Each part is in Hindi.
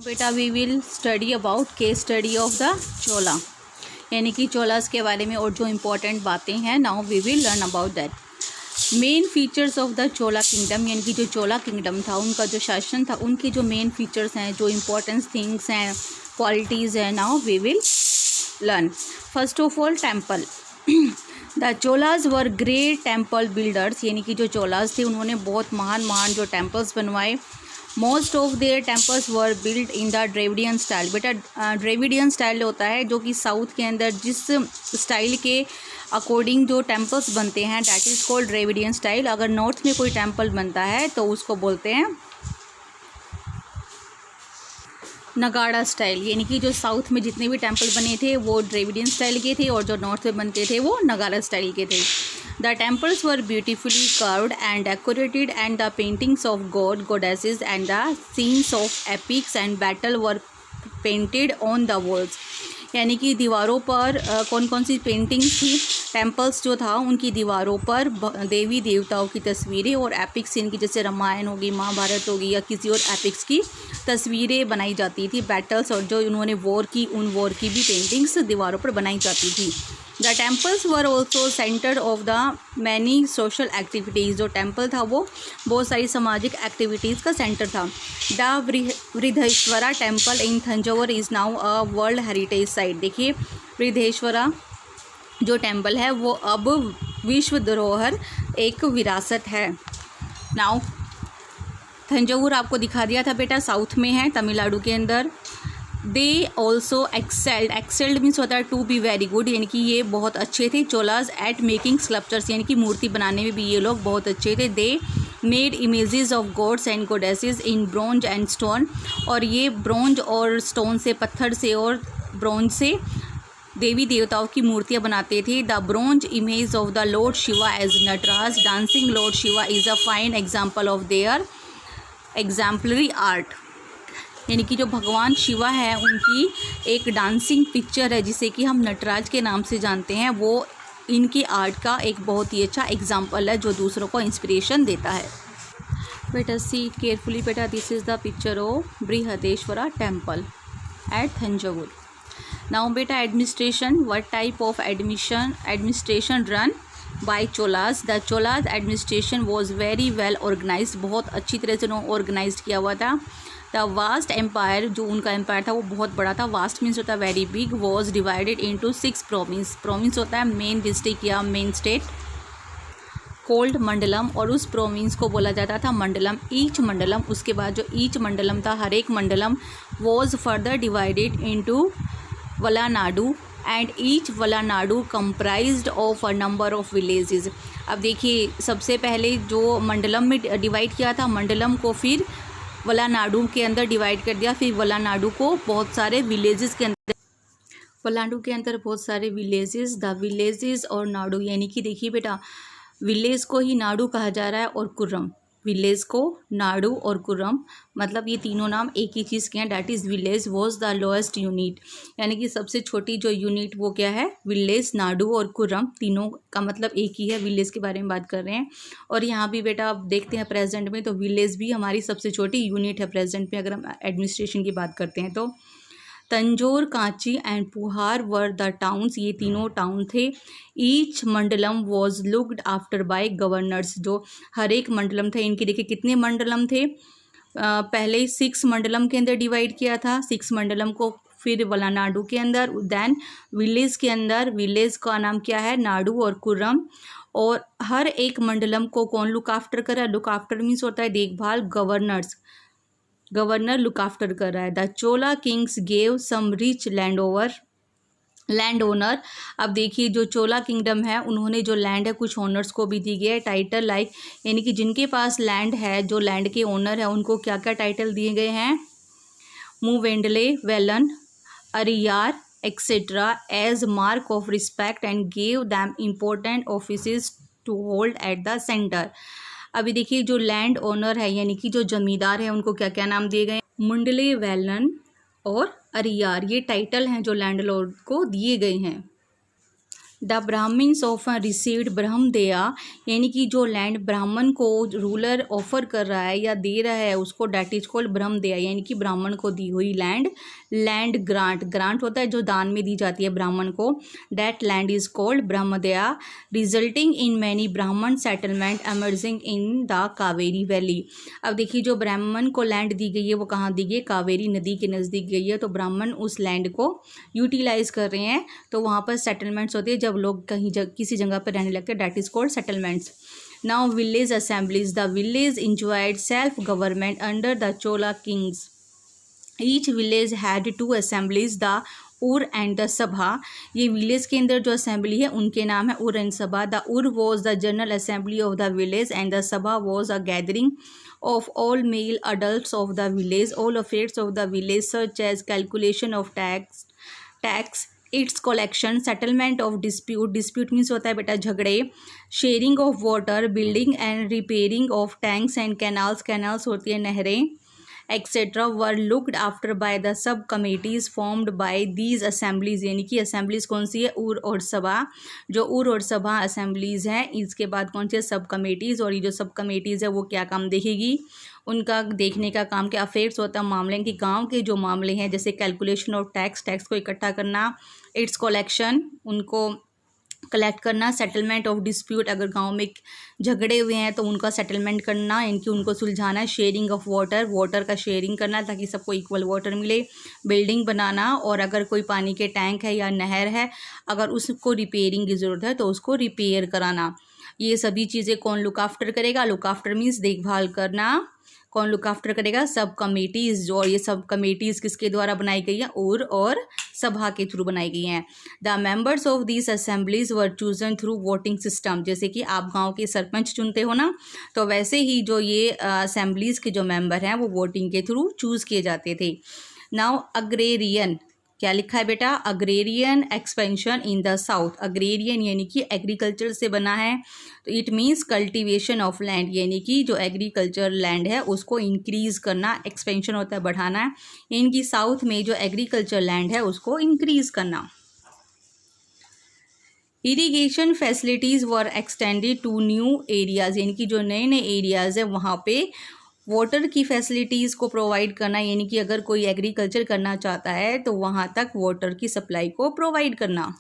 बेटा we will study about case study of the Chola, यानी कि चोलास के बारे में और जो इम्पोर्टेंट बातें हैं। Now we will learn about that. Main features of the Chola kingdom, यानी कि जो चोला किंगडम था, उनका जो शासन था, उनके जो मेन फीचर्स हैं, जो इम्पोर्टेंट थिंग्स हैं, क्वालिटीज़ हैं, now we will learn. First of all temple. The Cholas were great temple builders, यानी कि जो चोलाज थे उन्होंने बहुत महान जो टेम्पल्स बनवाए। Most of their temples were build in the Dravidian style. बेटा ड्रेविडियन स्टाइल होता है जो कि साउथ के अंदर जिस स्टाइल के अकॉर्डिंग जो टेम्पल्स बनते हैं, that is called Dravidian style. अगर नॉर्थ में कोई टेम्पल बनता है तो उसको बोलते हैं नगाड़ा स्टाइल, यानी कि जो साउथ में जितने भी टेम्पल बने थे वो ड्रेविडियन स्टाइल के थे और जो नॉर्थ में बनते थे वो नगाड़ा स्टाइल के थे। The temples were beautifully carved and decorated, and the paintings of god, goddesses and the scenes of epics and battle were painted on the walls। यानी कि दीवारों पर कौन कौन सी पेंटिंग्स थी, टेम्पल्स जो था उनकी दीवारों पर देवी देवताओं की तस्वीरें और एपिक्स सीन की, जैसे रामायण होगी, महाभारत होगी या किसी और एपिक्स की तस्वीरें बनाई जाती थी। बैटल्स और जो उन्होंने वॉर की, उन वॉर की भी पेंटिंग्स दीवारों पर बनाई जाती थी। The temples were also centre of the many social activities. जो टेम्पल था वो बहुत सारी सामाजिक एक्टिविटीज़ का सेंटर था। The Brihadeeswara temple in Thanjavur is now a world heritage site. देखिए वृद्धेश्वरा जो टेम्पल है वो अब विश्व धरोहर एक विरासत है। नाउ थंजावुर आपको दिखा दिया था बेटा, साउथ में है, तमिलनाडु के अंदर। दे ऑल्सो एक्सेल्ड मीन्स होता है टू बी वेरी गुड, यानी कि ये बहुत अच्छे थे। चोलाज एट मेकिंग स्कल्पचर्स, यानी कि मूर्ति बनाने में भी ये लोग बहुत अच्छे थे। They made images of gods and goddesses in bronze and stone, और ये ब्रोंज और स्टोन से, पत्थर से और ब्रोंज से देवी देवताओं की मूर्तियाँ बनाते थे। The bronze image of the lord Shiva as Nataraja dancing lord Shiva is a fine example of their exemplary art, यानी कि जो भगवान शिवा है उनकी एक डांसिंग पिक्चर है जिसे कि हम नटराज के नाम से जानते हैं, वो इनकी आर्ट का एक बहुत ही अच्छा एग्जाम्पल है जो दूसरों को इंस्पिरेशन देता है। बेटा सी केयरफुली बेटा, this is the picture of Brihadeeswara temple at Thanjavur. Now बेटा administration, what type of administration run by Cholas. The Cholas administration was very well organise, बहुत अच्छी तरह से उन्होंने ऑर्गेनाइज किया हुआ था। द वास्ट एम्पायर, जो उनका एम्पायर था वो बहुत बड़ा था। वास्ट मीन्स होता है very big. Was divided into 6 province. Province होता है मेन डिस्ट्रिक्ट या मेन स्टेट, कोल्ड मंडलम, और उस प्रोविंस को बोला जाता था मंडलम। ईच मंडलम, उसके बाद जो ईच मंडलम था, हर एक mandalam was further divided into valanadu, and each valanadu comprised of a number of villages. अब देखिए सबसे पहले जो मंडलम में डिवाइड किया था, मंडलम को फिर वलानाडु के अंदर डिवाइड कर दिया, फिर वलानाडु को बहुत सारे विलेजेस के अंदर, वलानाडु के अंदर बहुत सारे विलेजेस, द विलेजेस और नाडु, यानी कि देखिए बेटा विलेज को ही नाडु कहा जा रहा है और कुर्रम, विलेज को नाडु और कुर्रम, मतलब ये तीनों नाम एक ही चीज़ के हैं, that is village was the lowest unit, यानी कि सबसे छोटी जो यूनिट वो क्या है, विलेज, नाडु और कुर्रम, तीनों का मतलब एक ही है, विलेज के बारे में बात कर रहे हैं। और यहाँ भी बेटा आप देखते हैं प्रेजेंट में तो विलेज भी हमारी सबसे छोटी यूनिट है प्रेजेंट में, अगर हम एडमिनिस्ट्रेशन की बात करते हैं तो। Tanjore, Kanchi and Puhar were the towns, ये तीनों टाउन थे। Each mandalam was looked after by governors, जो हर एक मंडलम थे, इनके देखिए कितने मंडलम थे, पहले 6 मंडलम के अंदर डिवाइड किया था, 6 मंडलम को, फिर वलानाडु के अंदर, देन विलेज के अंदर, विलेज का नाम क्या है, नाडु और कुर्रम, और हर एक मंडलम को कौन लुक आफ्टर कर रहा है, लुक आफ्टर मीन्स होता है देखभाल, गवर्नर्स, गवर्नर लुक आफ्टर कर रहा है। The Chola kings gave some rich land owner, अब देखिए जो चोला किंगडम है उन्होंने जो लैंड है कुछ ओनर्स को भी दी गई है, टाइटल लाइक, यानी कि जिनके पास लैंड है, जो लैंड के ओनर है उनको क्या क्या टाइटल दिए गए हैं, Muvendavelan, Araiyar etcetera, as mark of respect and gave them important offices to hold at the centre. अभी देखिए जो लैंड ओनर है यानी कि जो जमींदार है उनको क्या क्या नाम दिए गए, मुंडले, वेलन और अरियार, ये टाइटल हैं जो लैंडलॉर्ड को दिए गए हैं। The Brahmins often received brahmadeya, यानी कि जो लैंड ब्राह्मण को रूलर ऑफर कर रहा है या दे रहा है उसको, डैट इज कॉल्ड ब्रह्मदेया, यानी कि ब्राह्मण को दी हुई लैंड। लैंड ग्रांट, ग्रांट होता है जो दान में दी जाती है ब्राह्मण को, that land is called Brahmadeya, resulting in many Brahmin settlement emerging in the Kaveri valley. अब देखिए जो ब्राह्मण को लैंड दी गई है वो कहाँ दी गई है, कावेरी नदी के नज़दीक गई है, तो ब्राह्मण उस लैंड को यूटिलाइज कर रहे हैं, तो वहाँ पर सेटलमेंट्स होती है जब लोग कहीं किसी जगह पर रहने लगते हैं, that is called settlements. Now village assemblies, the village enjoyed self government under the Chola Kings. Each village had 2 assemblies, the उर एंड द सभा। ये विलेज के अंदर जो असेंबली है उनके नाम है उर and sabha. The ur was the general assembly of the village and the sabha was a gathering of all male adults of the village, all affairs of the village such as calculation of tax, its collection, settlement of dispute means होता है बेटा झगड़े, sharing of water, building and repairing of tanks and canals होती है नहरें, etc. were looked after by the sub committees formed by these assemblies, यानी कि assemblies कौन सी है, उर और सभा। जो उर और सभा assemblies हैं, इसके बाद कौन सी है, सब कमेटीज़, और ये जो सब कमेटीज़ है वो क्या काम देखेगी, उनका देखने का काम क्या, अफेयर्स होता है मामले कि गांव के जो मामले हैं, जैसे कैलकुलेशन ऑफ टैक्स को इकट्ठा करना, इट्स कलेक्शन उनको कलेक्ट करना, सेटलमेंट ऑफ डिस्प्यूट, अगर गांव में झगड़े हुए हैं तो उनका सेटलमेंट करना, इनकी उनको सुलझाना, शेयरिंग ऑफ वाटर का शेयरिंग करना ताकि सबको इक्वल वाटर मिले, बिल्डिंग बनाना, और अगर कोई पानी के टैंक है या नहर है अगर उसको रिपेयरिंग की ज़रूरत है तो उसको रिपेयर कराना। ये सभी चीज़ें कौन लुक आफ्टर करेगा, लुक आफ्टर मीन्स देखभाल करना, कौन लुक आफ्टर करेगा, सब कमेटीज़। और ये सब कमेटीज़ किसके द्वारा बनाई गई है, उर और सभा के थ्रू बनाई गई हैं। The members of these assemblies were chosen through voting system, जैसे कि आप गांव के सरपंच चुनते हो ना, तो वैसे ही जो ये असेंबलीज़ के जो मेंबर हैं वो वोटिंग के थ्रू चूज़ किए जाते थे। नाउ अग्रेरियन, क्या लिखा है बेटा, agrarian expansion in the south. Agrarian यानी कि एग्रीकल्चर से बना है, तो it means cultivation of land, यानी कि जो एग्रीकल्चर लैंड है उसको इंक्रीज़ करना, एक्सपेंशन होता है बढ़ाना है, इनकी साउथ में जो एग्रीकल्चर लैंड है उसको इंक्रीज़ करना। Irrigation facilities were extended to new areas, यानी कि जो नए नए एरियाज़ है वहाँ पे वाटर की फैसिलिटीज़ को प्रोवाइड करना, यानी कि अगर कोई एग्रीकल्चर करना चाहता है तो वहाँ तक वाटर की सप्लाई को प्रोवाइड करना।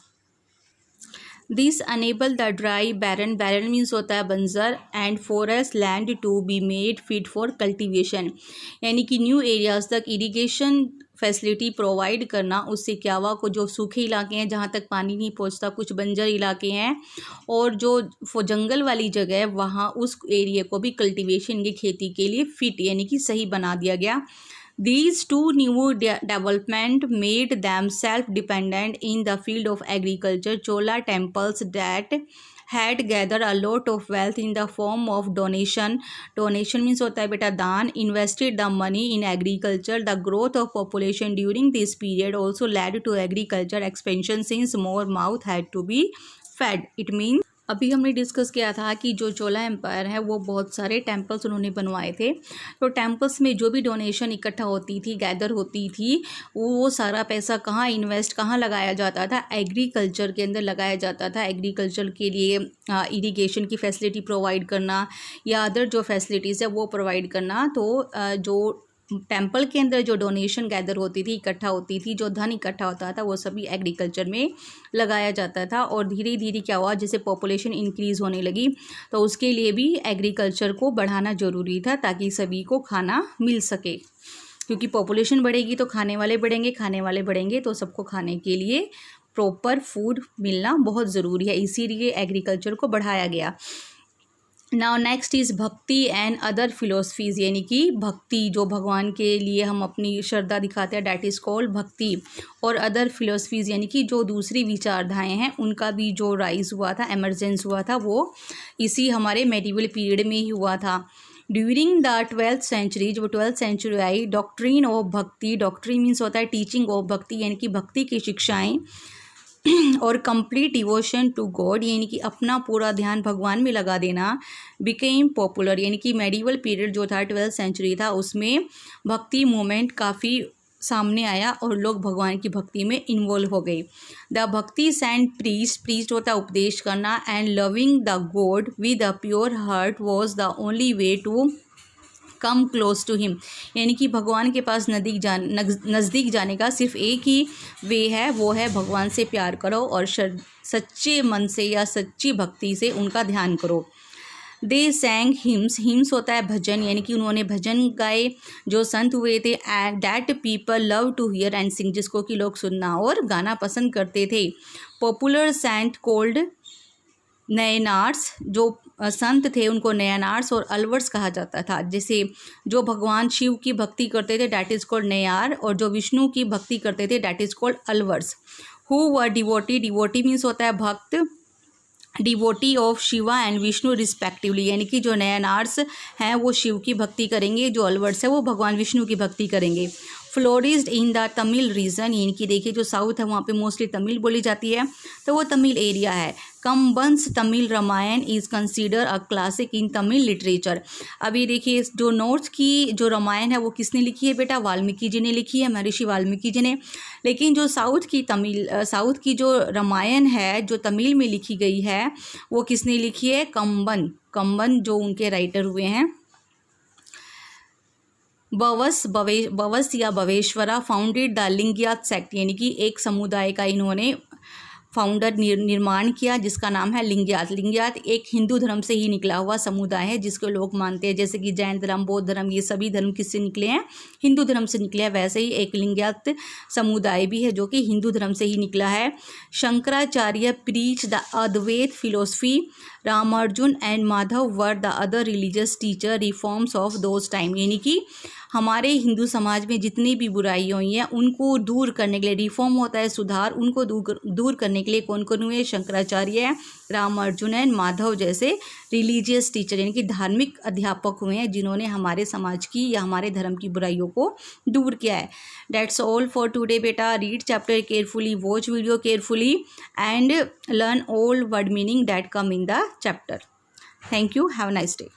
This enable the dry barren means होता है बंजर, and forest land to be made fit for cultivation, यानी कि न्यू एरियाज़ तक इरीगेशन फैसिलिटी प्रोवाइड करना। उससे क्या हुआ, को जो सूखे इलाके हैं जहाँ तक पानी नहीं पहुँचता, कुछ बंजर इलाके हैं, और जो जंगल वाली जगह है वहाँ उस एरिया को भी कल्टीवेशन की खेती के लिए फिट यानी कि सही बना दिया गया। These two new development made them self-dependent in the field of agriculture. Chola temples that had gathered a lot of wealth in the form of donation means होता है बेटा दान, invested the money in agriculture. The growth of population during this period also led to agriculture expansion since more mouth had to be fed. It means अभी हमने डिस्कस किया था कि जो चोला एम्पायर है वो बहुत सारे टेम्पल्स उन्होंने बनवाए थे, तो टेम्पल्स में जो भी डोनेशन इकट्ठा होती थी, गैदर होती थी, वो सारा पैसा कहाँ लगाया जाता था, एग्रीकल्चर के अंदर लगाया जाता था। एग्रीकल्चर के लिए इरिगेशन की फैसिलिटी प्रोवाइड करना या अदर जो फैसिलिटीज़ है वो प्रोवाइड करना। तो जो टेम्पल के अंदर जो डोनेशन गैदर होती थी, इकट्ठा होती थी, जो धन इकट्ठा होता था वो सभी एग्रीकल्चर में लगाया जाता था। और धीरे धीरे क्या हुआ, जैसे पॉपुलेशन इंक्रीज़ होने लगी तो उसके लिए भी एग्रीकल्चर को बढ़ाना ज़रूरी था ताकि सभी को खाना मिल सके, क्योंकि पॉपुलेशन बढ़ेगी तो खाने वाले बढ़ेंगे तो सबको खाने के लिए प्रॉपर फूड मिलना बहुत ज़रूरी है, इसीलिए एग्रीकल्चर को बढ़ाया गया। नाउ नेक्स्ट इज़ भक्ति एंड अदर फिलोसफीज़, यानी कि भक्ति जो भगवान के लिए हम अपनी श्रद्धा दिखाते हैं, डैट इज़ कॉल्ड भक्ति। और अदर फिलोसफीज़ यानी कि जो दूसरी विचारधाराएं हैं उनका भी जो राइज हुआ था, एमर्जेंस हुआ था, वो इसी हमारे मेडिवल पीरियड में ही हुआ था। ड्यूरिंग द 12th सेंचुरी, जब 12th सेंचुरी आई, doctrine of bhakti, doctrine means होता है टीचिंग ऑफ भक्ति, यानी कि भक्ति की शिक्षाएँ, और कंप्लीट डिवोशन टू गॉड, यानी कि अपना पूरा ध्यान भगवान में लगा देना, बिकेम पॉपुलर, यानी कि मेडिवल पीरियड जो था 12th सेंचुरी था उसमें भक्ति मूवमेंट काफ़ी सामने आया और लोग भगवान की भक्ति में इन्वॉल्व हो गए। द भक्ति सेंट प्रीस्ट होता है उपदेश करना, and loving the god with a pure heart was the only way to come close to him. यानी कि भगवान के पास नज़दीक जाने का सिर्फ एक ही वे है, वो है भगवान से प्यार करो और सच्चे मन से या सच्ची भक्ति से उनका ध्यान करो। दे सैंग हिम्स होता है भजन, यानी कि उन्होंने भजन गाए जो संत हुए थे, and that people love to hear and sing, जिसको कि लोग सुनना और गाना पसंद करते थे। पॉपुलर सेंट कोल्ड नयनार्स, जो संत थे उनको नयनार्स और अलवर्स कहा जाता था। जैसे जो भगवान शिव की भक्ति करते थे डैट इज़ कॉल्ड नयार, और जो विष्णु की भक्ति करते थे that is called Alvars. Who were devotee means होता है भक्त, devotee of Shiva and Vishnu respectively, यानी कि जो नयनार्स हैं वो शिव की भक्ति करेंगे, जो अलवर्स है वो भगवान विष्णु की भक्ति करेंगे। Flourished in the Tamil region, यानी कि देखिए जो साउथ है वहाँ पे मोस्टली तमिल बोली जाती है, तो वो तमिल एरिया है। Kamban's Tamil Ramayana is consider a classic in Tamil literature. अभी देखिए जो नॉर्थ की जो रामायण है वो किसने लिखी है बेटा, वाल्मीकि जी ने लिखी है, महर्षि वाल्मीकि जी ने। लेकिन जो साउथ की जो रामायण है जो तमिल में लिखी गई है वो किसने लिखी है, कंबन जो उनके राइटर हुए हैं। बवस या बवेश्वरा फाउंडेड द लिंगयात सेक्ट, यानी कि एक समुदाय का इन्होंने निर्माण किया जिसका नाम है लिंगयात। लिंगयात एक हिंदू धर्म से ही निकला हुआ समुदाय है जिसको लोग मानते हैं, जैसे कि जैन धर्म, बौद्ध धर्म, ये सभी धर्म किससे निकले हैं, हिंदू धर्म से निकले हैं। वैसे ही एक लिंगयात समुदाय भी है जो कि हिंदू धर्म से ही निकला है। Shankaracharya preach the Advaita philosophy, Ramanuja and Madhava were the other religious teacher reforms of those time, यानी कि हमारे हिंदू समाज में जितनी भी बुराइयाँ हुई हैं उनको दूर करने के लिए, रिफॉर्म होता है सुधार, उनको दूर करने के लिए कौन कौन हुए, शंकराचार्य, रामार्जुन एंड माधव जैसे रिलीजियस टीचर यानी कि धार्मिक अध्यापक हुए हैं जिन्होंने हमारे समाज की या हमारे धर्म की बुराइयों को दूर किया है। That's all for today बेटा। Read chapter carefully, watch video carefully and learn all word meaning that come in the chapter. Thank you. Have a nice day.